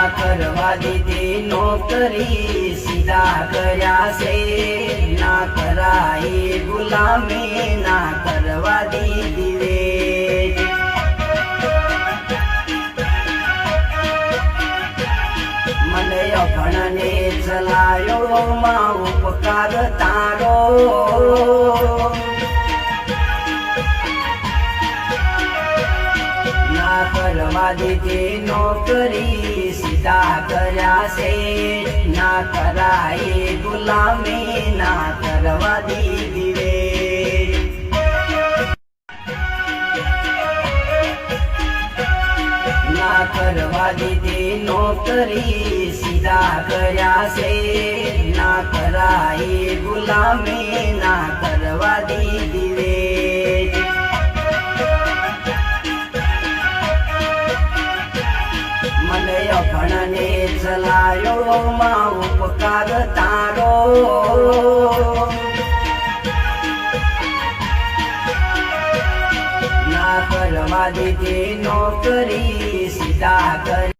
કરવા દીધી નોકરી સીધા કર્યા છે ના કરાઈ ગુલામી ના કરવા દીધી વેચ મને અભણને ચલાયો માં ઉપકાર તારો કરવા દીધી નોકરી સીધા કર્યા છે ના કરાય ગુલામી ના કરવા દીધી વેચ ના કરવા દીધી નોકરી સીધા કર્યા છે ના કરાય ગુલામી ના કરવા દીધી વેચ મને અભણને ચલાયો માં ઉપકાર તારો ના કરવા દીધી નોકરી સીધા